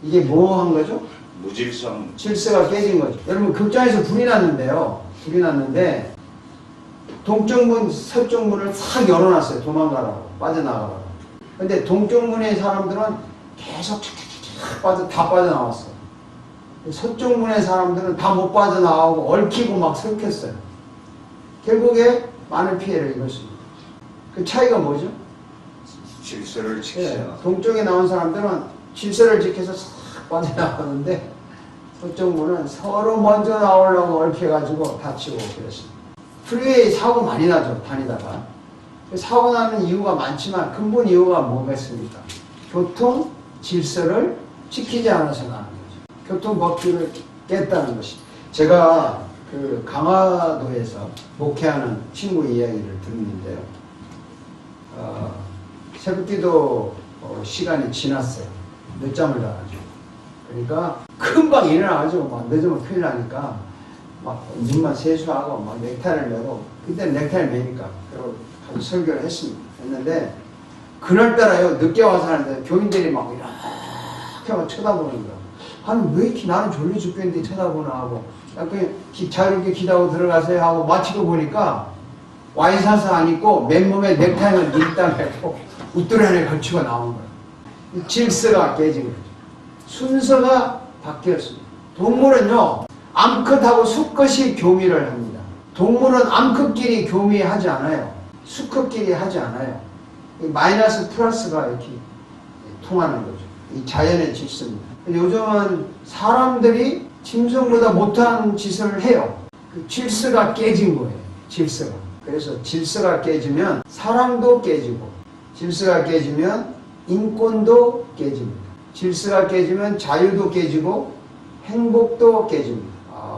이게 뭐 한 거죠? 무질서한 질서가 깨진 거죠. 여러분 극장에서 불이 났는데요. 불이 났는데 동쪽 문, 서쪽 문을 싹 열어놨어요. 도망가라고, 빠져나가라고. 근데 동쪽 문의 사람들은 계속 다 빠져나왔어요. 서쪽 문의 사람들은 다 못 빠져나가고 얽히고 막 설켰어요. 결국에 많은 피해를 입었습니다. 그 차이가 뭐죠? 질서를 지키지 네, 않아. 동쪽에 나온 사람들은 질서를 지켜서 싹 빠져나가는데 서쪽 문은 서로 먼저 나오려고 얽혀가지고 다치고 그랬습니다. 프리웨이 사고 많이 나죠, 다니다가. 사고 나는 이유가 많지만 근본 이유가 뭐겠습니까? 교통 질서를 지키지 않아서 나는 거죠. 교통 법규를 깼다는 것이. 제가 그 강화도에서 목회하는 친구 이야기를 듣는데요. 새벽기도 시간이 지났어요. 늦잠을 자가지고. 그러니까 금방 일어나가지고 막 늦으면 큰일 나니까 막 눈만 세수하고 막 넥타이를 메고, 그때 넥타이를 메니까 그리고 가서 설교를 했는데 그날따라요 늦게 와서 하는데 교인들이 막 이렇게 막 쳐다보는 거야. 아니 왜 이렇게 나는 졸려 죽겠는데 쳐다보나 하고 약간 자유롭게 기도하고 들어가세요 하고 마치고 보니까 와이셔츠 안 입고 맨몸에 넥타이만 밀당 했고 웃돌이 안에 걸치고 나온 거야. 질서가 깨진 거죠. 순서가 바뀌었습니다. 동물은요 암컷하고 수컷이 교미를 합니다. 동물은 암컷끼리 교미하지 않아요. 수컷끼리 하지 않아요. 마이너스 플러스가 이렇게 통하는 거죠. 이 자연의 질서입니다. 요즘은 사람들이 짐승보다 못한 짓을 해요. 그 질서가 깨진 거예요. 질서가. 그래서 질서가 깨지면 사랑도 깨지고, 질서가 깨지면 인권도 깨집니다. 질서가 깨지면 자유도 깨지고 행복도 깨집니다.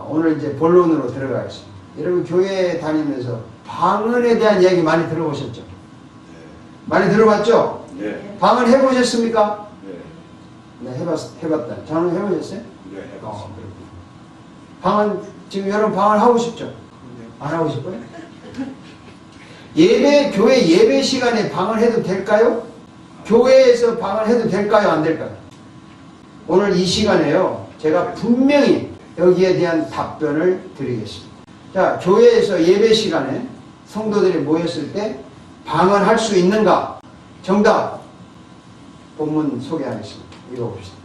오늘 이제 본론으로 들어가겠습니다. 여러분 교회 다니면서 방언에 대한 이야기 많이 들어보셨죠? 네. 많이 들어봤죠? 네. 방언 해보셨습니까? 네. 네, 해봤다. 저는 해보셨어요? 네, 해봤습니다. 방언, 지금 여러분 방언 하고 싶죠? 네. 안 하고 싶어요? 교회 예배 시간에 방언 해도 될까요? 교회에서 방언 해도 될까요? 안 될까요? 오늘 이 시간에요. 제가 분명히 여기에 대한 답변을 드리겠습니다. 자, 교회에서 예배 시간에 성도들이 모였을 때 방언할 수 있는가? 정답! 본문 소개하겠습니다. 읽어봅시다.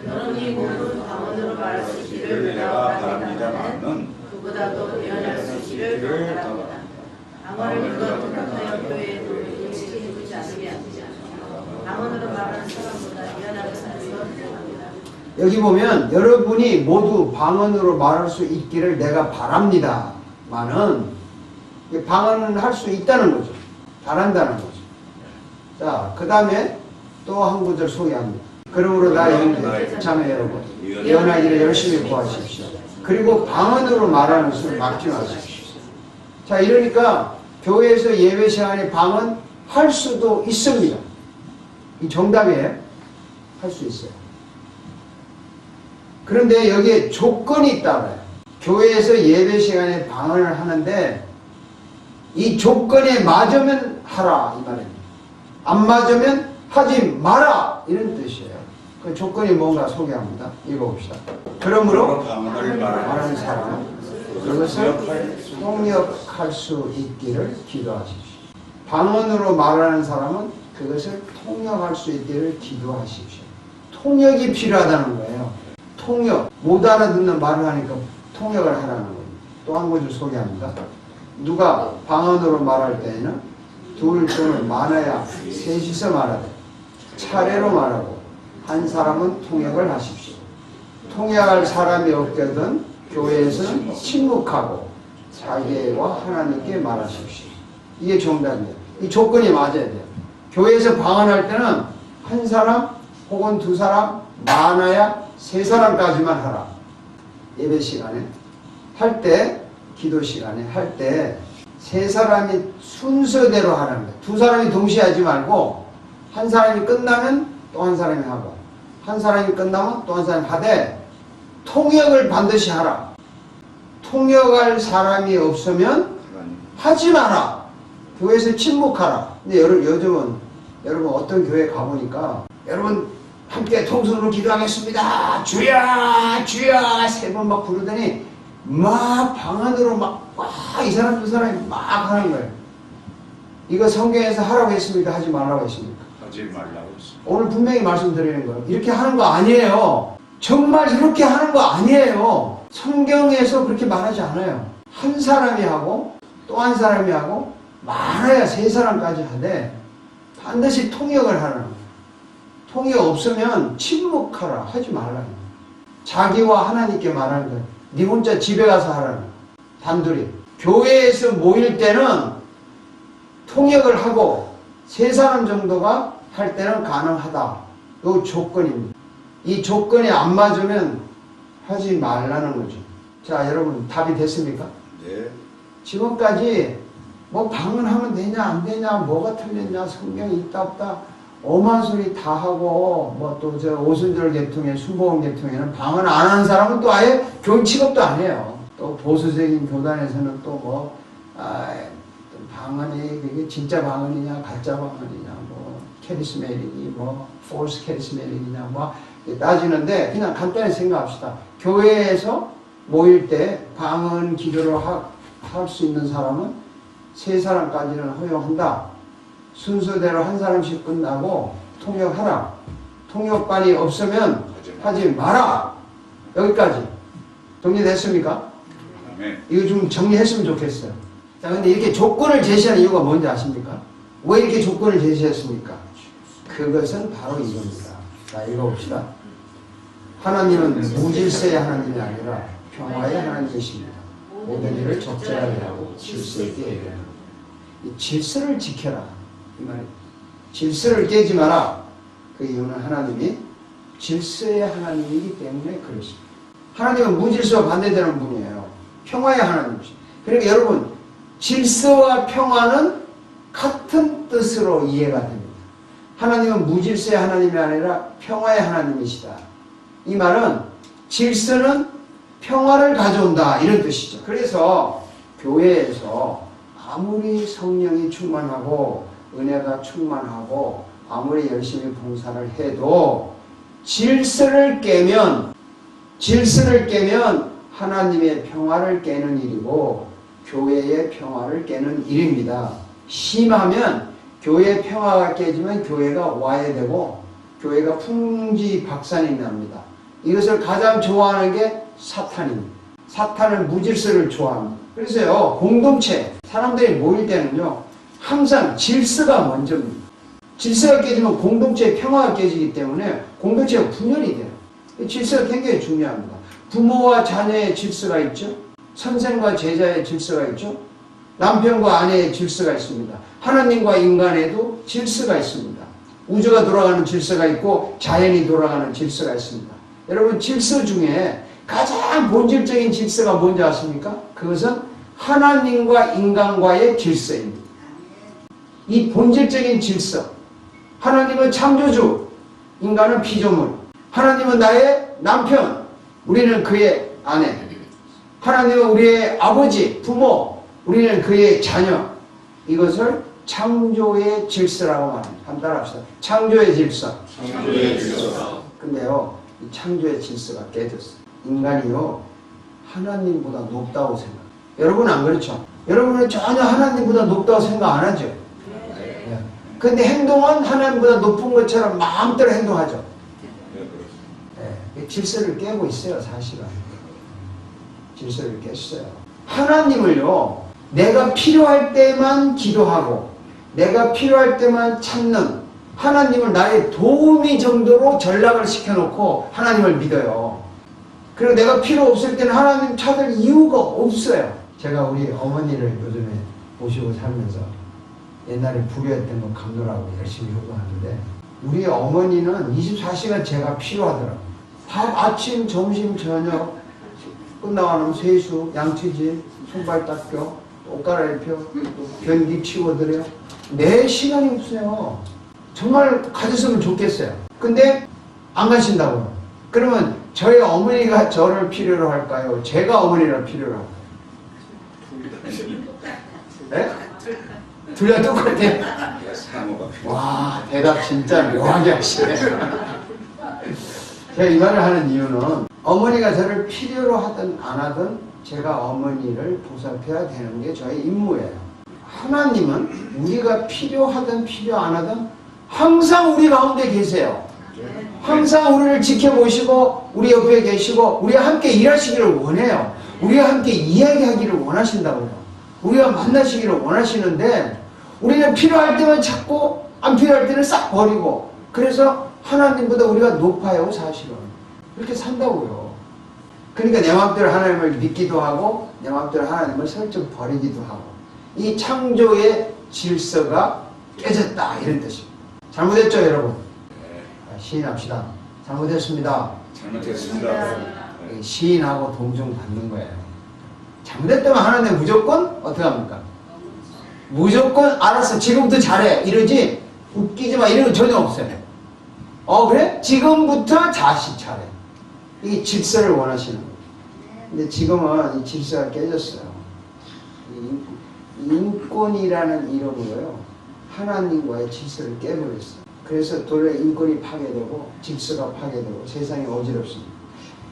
여러분이 모두 방언으로 말할 수 있기를 내가 바랍니다마는 그보다도 예언할 수 있기를 바랍니다. 방언을 그것하여 교회에도 일찍 해주지 않으게 합니다. 방언으로 말하는 사람보다 예언하는 사람이 더 합니다. 여기 보면 여러분이 모두 방언으로 말할 수 있기를 내가 바랍니다마는 방언을 할 수 있다는 거죠. 잘한다는 거죠. 자, 그 다음에 또 한 구절 소개합니다. 그러므로 나 형제 자매 여러분 예언하기를 열심히 구하십시오. 그리고 방언으로 말하는 수를 막지 마십시오. 자, 이러니까 교회에서 예배 시간에 방언 할 수도 있습니다. 이 정답이에요. 할 수 있어요. 그런데 여기에 조건이 있다고 해요. 교회에서 예배 시간에 방언을 하는데 이 조건에 맞으면 하라 이 말입니다. 안 맞으면 하지 마라 이런 뜻이에요. 그 조건이 뭔가 소개합니다. 읽어봅시다. 그러므로 방언을 말하는 사람은 그것을 통역할 수 있기를 기도하십시오. 방언으로 말하는 사람은 그것을 통역할 수 있기를 기도하십시오. 통역이 필요하다는 거예요. 통역, 못 알아듣는 말을 하니까 통역을 하라는 겁니다. 또 한 구절 소개합니다. 누가 방언으로 말할 때에는 둘 또는 많아야 셋이서 말하되 차례로 말하고 한 사람은 통역을 하십시오. 통역할 사람이 없거든 교회에서는 침묵하고 자기와 하나님께 말하십시오. 이게 정답이에요. 이 조건이 맞아야 돼요. 교회에서 방언할 때는 한 사람 혹은 두 사람, 많아야 세 사람까지만 하라. 예배 시간에 할 때, 기도 시간에 할 때 세 사람이 순서대로 하라는 거예요. 두 사람이 동시에 하지 말고 한 사람이 끝나면 또 한 사람이 하고 한 사람이 끝나면 또 한 사람이 하되 통역을 반드시 하라. 통역할 사람이 없으면 하지 마라. 교회에서 침묵하라. 근데 요즘은 여러분 어떤 교회 가보니까 여러분 함께 통성으로 기도하겠습니다. 주야 주야 세 번 막 부르더니 막 방 안으로 막 이 사람 저 사람이 막 하는 거예요. 이거 성경에서 하라고 했습니까? 하지 말라고 했습니까? 하지 말라고 했습니다. 오늘 분명히 말씀드리는 거예요. 이렇게 하는 거 아니에요. 정말 이렇게 하는 거 아니에요. 성경에서 그렇게 말하지 않아요. 한 사람이 하고 또 한 사람이 하고 많아야 세 사람까지 하되 반드시 통역을 하는 거예요. 통역 없으면 침묵하라 하지 말라는 거예요. 자기와 하나님께 말하는 거예요. 네 혼자 집에 가서 하라는 거예요. 단둘이. 교회에서 모일 때는 통역을 하고 세 사람 정도가 할 때는 가능하다. 이 조건입니다. 이 조건이 안 맞으면 하지 말라는 거죠. 자, 여러분 답이 됐습니까? 네. 지금까지 뭐 방언하면 되냐 안 되냐 뭐가 틀렸냐 성경이 있다 없다 엄한 소리 다 하고 뭐 또 저 오순절 계통에 순복음 계통에는 방언 안 하는 사람은 또 아예 교인 취급도 안 해요. 또 보수적인 교단에서는 또 뭐 방언이 그게 진짜 방언이냐 가짜 방언이냐 뭐 캐리스메릭이 뭐 폴스 캐리스메릭이냐 뭐 따지는데 그냥 간단히 생각합시다. 교회에서 모일 때 방언 기도를 할 수 있는 사람은 세 사람까지는 허용한다. 순서대로 한 사람씩 끝나고 통역하라. 통역반이 없으면 하지 마라. 여기까지. 정리됐습니까? 네. 이거 좀 정리했으면 좋겠어요. 자, 근데 이렇게 조건을 제시하는 이유가 뭔지 아십니까? 왜 이렇게 조건을 제시했습니까? 그것은 바로 이겁니다. 자, 읽어봅시다. 하나님은 무질서의 하나님이 아니라 평화의 하나님이십니다. 모든 일을 적절하게 하고 질서 있게 해야 합니다. 이 질서를 지켜라. 이 말이 질서를 깨지 마라. 그 이유는 하나님이 질서의 하나님이기 때문에 그렇습니다. 하나님은 무질서와 반대되는 분이에요. 평화의 하나님이십니다. 그러니까 여러분 질서와 평화는 같은 뜻으로 이해가 됩니다. 하나님은 무질서의 하나님이 아니라 평화의 하나님이시다. 이 말은 질서는 평화를 가져온다 이런 뜻이죠. 그래서 교회에서 아무리 성령이 충만하고 은혜가 충만하고 아무리 열심히 봉사를 해도 질서를 깨면 하나님의 평화를 깨는 일이고 교회의 평화를 깨는 일입니다. 심하면 교회의 평화가 깨지면 교회가 와해되고 교회가 풍지박산이 납니다. 이것을 가장 좋아하는 게 사탄입니다. 사탄은 무질서를 좋아합니다. 그래서요, 공동체, 사람들이 모일 때는요, 항상 질서가 먼저입니다. 질서가 깨지면 공동체의 평화가 깨지기 때문에 공동체가 분열이 돼요. 질서가 굉장히 중요합니다. 부모와 자녀의 질서가 있죠. 선생과 제자의 질서가 있죠. 남편과 아내의 질서가 있습니다. 하나님과 인간에도 질서가 있습니다. 우주가 돌아가는 질서가 있고 자연이 돌아가는 질서가 있습니다. 여러분 질서 중에 가장 본질적인 질서가 뭔지 아십니까? 그것은 하나님과 인간과의 질서입니다. 이 본질적인 질서. 하나님은 창조주, 인간은 피조물. 하나님은 나의 남편, 우리는 그의 아내. 하나님은 우리의 아버지, 부모, 우리는 그의 자녀. 이것을 창조의 질서라고 말합니다. 한번 따라합시다. 창조의 질서. 창조의 질서. 근데요, 이 창조의 질서가 깨졌어요. 인간이요, 하나님보다 높다고 생각해요. 여러분은 안 그렇죠? 여러분은 전혀 하나님보다 높다고 생각 안 하죠? 네. 근데 행동은 하나님보다 높은 것처럼 마음대로 행동하죠? 네. 질서를 깨고 있어요, 사실은. 질서를 깼어요. 하나님을요, 내가 필요할 때만 기도하고, 내가 필요할 때만 찾는 하나님을 나의 도우미 정도로 전락을 시켜놓고 하나님을 믿어요. 그리고 내가 필요 없을 때는 하나님 찾을 이유가 없어요. 제가 우리 어머니를 요즘에 모시고 살면서 옛날에 불효했던 거 감노라고 열심히 효도하는데 우리 어머니는 24시간 제가 필요하더라고요. 밥, 아침, 점심, 저녁 끝나고 나면 세수, 양치질, 손발 닦여, 옷 갈아입혀, 변기 치워드려. 내 시간이 없어요. 정말 가졌으면 좋겠어요. 근데 안 가신다고요. 그러면 저희 어머니가 저를 필요로 할까요? 제가 어머니를 필요로 할까요? 네? 둘 다 똑같아요. 사모가 필요. 와, 대답 진짜 묘하게 하시네. 제가 이 말을 하는 이유는 어머니가 저를 필요로 하든 안 하든 제가 어머니를 보살펴야 되는 게 저의 임무예요. 하나님은 우리가 필요하든 필요 안 하든 항상 우리 가운데 계세요. 항상 우리를 지켜보시고 우리 옆에 계시고 우리와 함께 일하시기를 원해요. 우리와 함께 이야기하기를 원하신다고요. 우리가 만나시기를 원하시는데 우리는 필요할 때만 찾고 안 필요할 때는 싹 버리고 그래서 하나님보다 우리가 높아요 사실은. 이렇게 산다고요. 그러니까 내 마음대로 하나님을 믿기도 하고 내 마음대로 하나님을 설정 버리기도 하고 이 창조의 질서가 깨졌다 이런 뜻입니다. 잘못했죠 여러분? 시인합시다. 잘못했습니다. 잘못했습니다. 시인하고 동정 받는 거예요. 잘못했다면 하나님 무조건 어떻게 합니까? 무조건 알았어 지금부터 잘해 이러지 웃기지 마 이런 거 전혀 없어요. 그래? 지금부터 다시 잘해. 이게 질서를 원하시는 거예요. 근데 지금은 이 질서가 깨졌어요. 인권이라는 이름으로요 하나님과의 질서를 깨버렸어요. 그래서 도리어 인권이 파괴되고 질서가 파괴되고 세상이 어지럽습니다.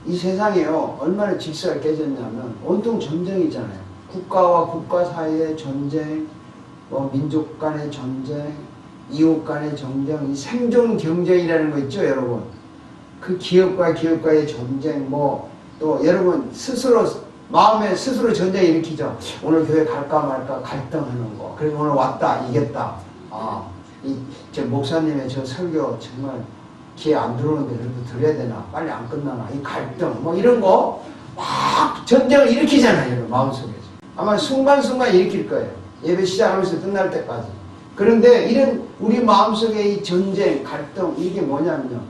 이 세상에요 얼마나 질서가 깨졌냐면 온통 전쟁이잖아요. 국가와 국가 사이의 전쟁, 민족 간의 전쟁, 이웃 간의 전쟁, 이 생존 경쟁이라는 거 있죠 여러분. 그 기업과 기업과의 전쟁, 또 여러분 스스로 마음에 스스로 전쟁 일으키죠. 오늘 교회 갈까 말까 갈등하는 거. 그리고 오늘 왔다 이겼다. 저 목사님의 저 설교 정말 귀에 안 들어오는데 그래도 들어야 되나? 빨리 안 끝나나? 이 갈등 이런 거 막 전쟁을 일으키잖아요 여러분 마음속에서. 아마 순간순간 일으킬 거예요. 예배 시작하면서 끝날 때까지. 그런데 이런 우리 마음속에 이 전쟁, 갈등 이게 뭐냐면요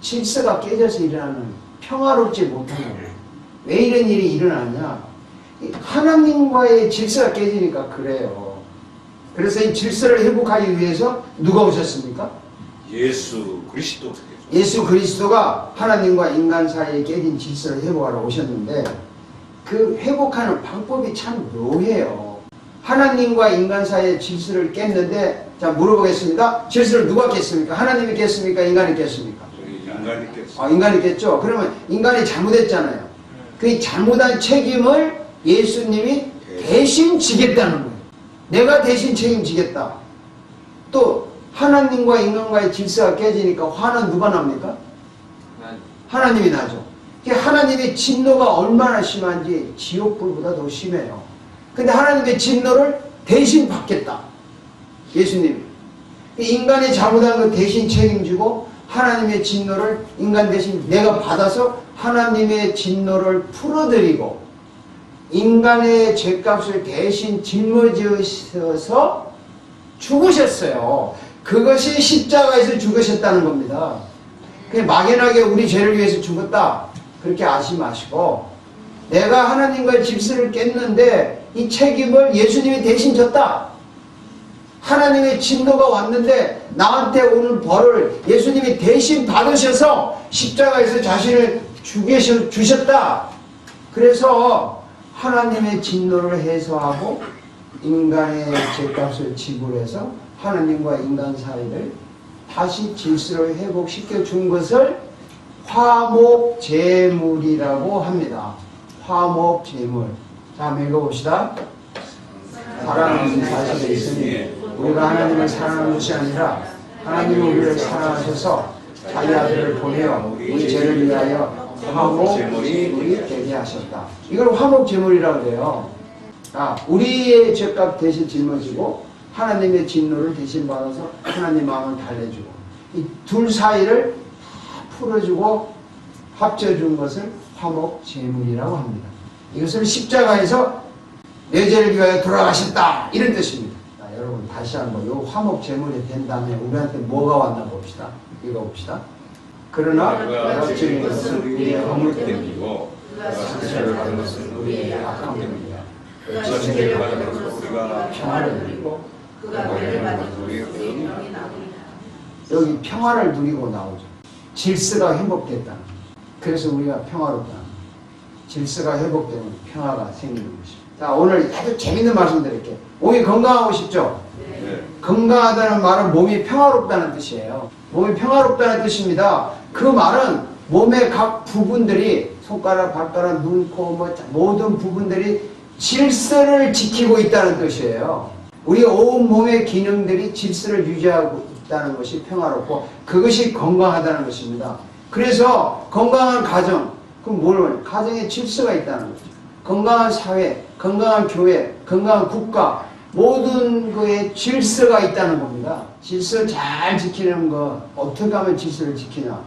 질서가 깨져서 일어나는 평화롭지 못한 거예요. 왜 이런 일이 일어나냐? 하나님과의 질서가 깨지니까 그래요. 그래서 이 질서를 회복하기 위해서 누가 오셨습니까? 예수 그리스도. 예수 그리스도가 하나님과 인간 사이에 깨진 질서를 회복하러 오셨는데 그 회복하는 방법이 참 묘해요. 하나님과 인간 사이의 질서를 깼는데 자 물어보겠습니다. 질서를 누가 깼습니까? 하나님이 깼습니까? 인간이 깼습니까? 인간이 깼습니다. 인간이 깼죠. 그러면 인간이 잘못했잖아요. 그 잘못한 책임을 예수님이 대신 지겠다는 거예요. 내가 대신 책임지겠다. 또 하나님과 인간과의 질서가 깨지니까 화는 누가 납니까? 하나님이 나죠. 하나님의 진노가 얼마나 심한지 지옥불보다 더 심해요. 근데 하나님의 진노를 대신 받겠다. 예수님이. 인간이 잘못한 걸 대신 책임지고 하나님의 진노를 인간 대신 내가 받아서 하나님의 진노를 풀어드리고 인간의 죄값을 대신 짊어지셔서 죽으셨어요. 그것이 십자가에서 죽으셨다는 겁니다. 막연하게 우리 죄를 위해서 죽었다 그렇게 아시 마시고 내가 하나님과의 질서를 깼는데 이 책임을 예수님이 대신 졌다. 하나님의 진노가 왔는데 나한테 오는 벌을 예수님이 대신 받으셔서 십자가에서 자신을 죽여주셨다. 그래서 하나님의 진노를 해소하고 인간의 죄값을 지불해서 하나님과 인간 사이를 다시 질서를 회복시켜 준 것을 화목제물이라고 합니다. 화목제물. 자, 한번 읽어봅시다. 사랑하는 사실에 있으니 우리가 하나님을 사랑하는 것이 아니라 하나님이 우리를 사랑하셔서 자기 아들을 보내어 우리 죄를 위하여 화목제물이 되게 하셨다. 이걸 화목제물이라고 그래요. 우리의 죄값 대신 짊어지고 하나님의 진노를 대신 받아서 하나님 마음을 달래주고 이 둘 사이를 풀어주고 합쳐준 것을 화목제물이라고 합니다. 이것을 십자가에서 내 죄를 위하여 돌아가셨다 이런 뜻입니다. 여러분 다시 한번 이 화목제물이 된 다음에 우리한테 뭐가 왔나 봅시다. 읽어봅시다. 그러나 내가 지은 것은 우리의 허물됨이고 그가 상처를 받은 것은 우리의 악함됨이다. 그가 지혜를 받은 것은 우리가 평화를 누리고 그가 은혜를 받은 것은 우리의 병이 나오리라. 여기 평화를 누리고 나오죠. 질서가 회복됐다. 그래서 우리가 평화롭다. 질서가 회복되면 평화가 생기는 것입니다. 자, 오늘 아주 재밌는 말씀 드릴게요. 몸이 건강하고 싶죠? 네. 건강하다는 말은 몸이 평화롭다는 뜻이에요. 몸이 평화롭다는 뜻입니다. 그 말은 몸의 각 부분들이 손가락, 발가락, 눈, 코, 모든 부분들이 질서를 지키고 있다는 뜻이에요. 우리 온 몸의 기능들이 질서를 유지하고 있다는 것이 평화롭고 그것이 건강하다는 것입니다. 그래서 건강한 가정, 그럼 뭘? 가정에 질서가 있다는 거죠. 건강한 사회, 건강한 교회, 건강한 국가, 모든 거에 질서가 있다는 겁니다. 질서 잘 지키는 거, 어떻게 하면 질서를 지키냐?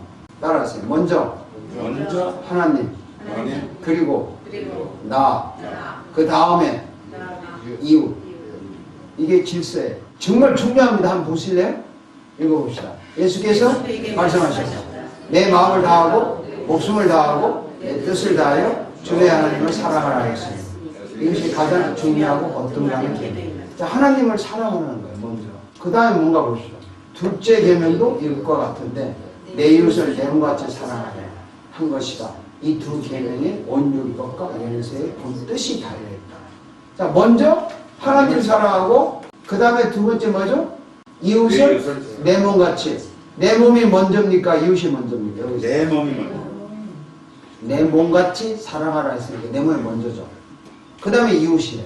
따라하세요. 먼저 하나님, 그리고 나, 그 다음에 이웃. 이게 질서예요. 정말 중요합니다. 한번 보실래요? 읽어봅시다. 예수께서 말씀하셨습니다. 내 마음을 다하고 목숨을 다하고 내 뜻을 다하여 주의 하나님을 사랑하라 했습니다. 이것이 가장 중요하고 어떤 가는 자, 하나님을 사랑하는 거예요. 먼저. 그 다음에 뭔가 봅시다. 둘째 계명도 이것과 같은데 내 이웃을 내 몸같이 사랑하라 한 것이다. 이 두 계명의 온유것과 연세의 본 뜻이 달려있다. 자, 먼저 하나님 사랑하고 그 다음에 두 번째 뭐죠? 이웃을 내 몸같이. 내 몸이 먼저입니까? 이웃이 먼저입니까? 내 몸이 먼저. 내 몸같이 사랑하라 했으니까 내 몸이 먼저죠. 그 다음에 이웃이래.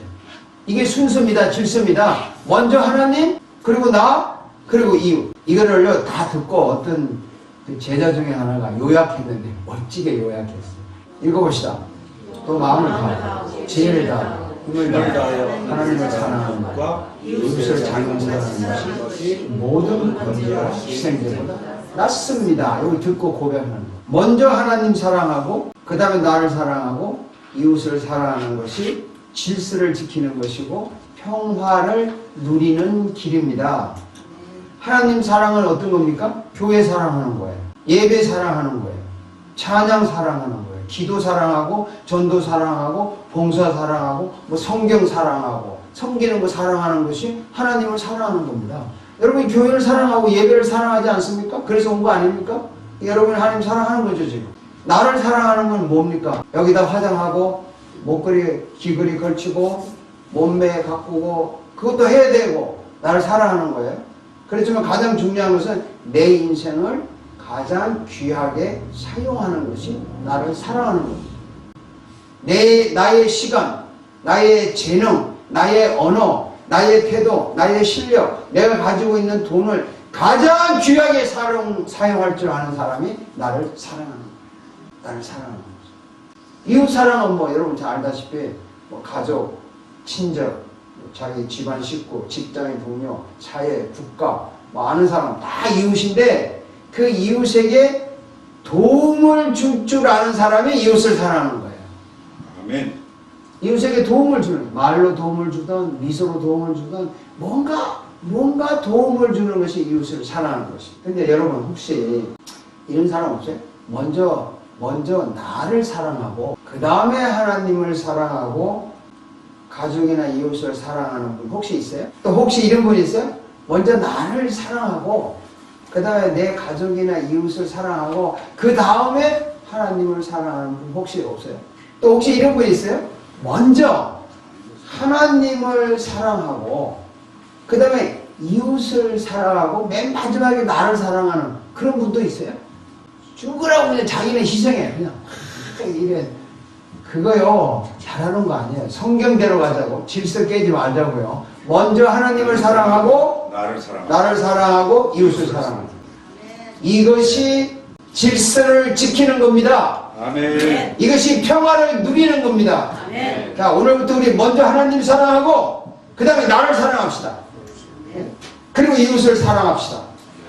이게 순서입니다. 질서입니다. 먼저 하나님, 그리고 나, 그리고 이웃. 이거를요 다 듣고 어떤 제자 중에 하나가 요약했는데 멋지게 요약했어요. 읽어봅시다. 또 마음을 다하고 지혜를 다하고 힘을 다하여 하나님을 사랑하는 것과 이웃을 자유하는 것이 모든 번제와 희생제보다 낫습니다. 여기 듣고 고백하는 거. 먼저 하나님 사랑하고 그 다음에 나를 사랑하고 이웃을 사랑하는 것이 질서를 지키는 것이고 평화를 누리는 길입니다. 하나님 사랑은 어떤 겁니까? 교회 사랑하는 거예요. 예배 사랑하는 거예요. 찬양 사랑하는 거예요. 기도 사랑하고 전도 사랑하고 봉사 사랑하고 성경 사랑하고 섬기는 거 사랑하는 것이 하나님을 사랑하는 겁니다. 여러분이 교회를 사랑하고 예배를 사랑하지 않습니까? 그래서 온 거 아닙니까? 여러분이 하나님 사랑하는 거죠 지금. 나를 사랑하는 건 뭡니까? 여기다 화장하고 목걸이 귀걸이 걸치고 몸매에 가꾸고 그것도 해야 되고 나를 사랑하는 거예요. 그렇지만 가장 중요한 것은 내 인생을 가장 귀하게 사용하는 것이 나를 사랑하는 겁니다. 나의 시간, 나의 재능, 나의 언어, 나의 태도, 나의 실력, 내가 가지고 있는 돈을 가장 귀하게 사용할 줄 아는 사람이 나를 사랑하는 거예요. 나를 사랑하는 거죠. 이웃 사랑은 여러분 잘 알다시피 가족, 친척, 자기 집안 식구, 직장인 동료, 사회, 국가, 아는 사람 다 이웃인데 그 이웃에게 도움을 줄 줄 아는 사람이 이웃을 사랑하는 거예요. 아멘. 이웃에게 도움을 주는, 말로 도움을 주든 미소로 도움을 주든 뭔가 도움을 주는 것이 이웃을 사랑하는 것이. 근데 여러분 혹시 이런 사람 없어요? 먼저 나를 사랑하고 그 다음에 하나님을 사랑하고 가족이나 이웃을 사랑하는 분 혹시 있어요? 또 혹시 이런 분 있어요? 먼저 나를 사랑하고 그 다음에 내 가족이나 이웃을 사랑하고 그 다음에 하나님을 사랑하는 분 혹시 없어요? 또 혹시 이런 분 있어요? 먼저 하나님을 사랑하고 그 다음에 이웃을 사랑하고 맨 마지막에 나를 사랑하는 그런 분도 있어요? 죽으라고 그냥 자기는 희생해. 그냥 이래. 그거요 잘하는 거 아니에요. 성경대로 가자고. 질서 깨지 말자고요. 먼저 하나님을 사랑하고 나를 사랑하고 이웃을 사랑하고 이것이 질서를 지키는 겁니다. 아멘. 이것이 평화를 누리는 겁니다. 아멘. 자, 오늘부터 우리 먼저 하나님 사랑하고 그 다음에 나를 사랑합시다. 그리고 이웃을 사랑합시다.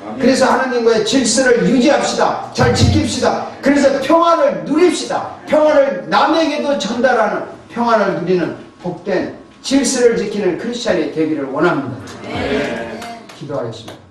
아멘. 그래서 하나님과의 질서를 유지합시다. 잘 지킵시다. 그래서 평화를 누립시다. 평화를 남에게도 전달하는 평화를 누리는 복된 질서를 지키는 크리스찬이 되기를 원합니다. 아멘. 기도하겠습니다.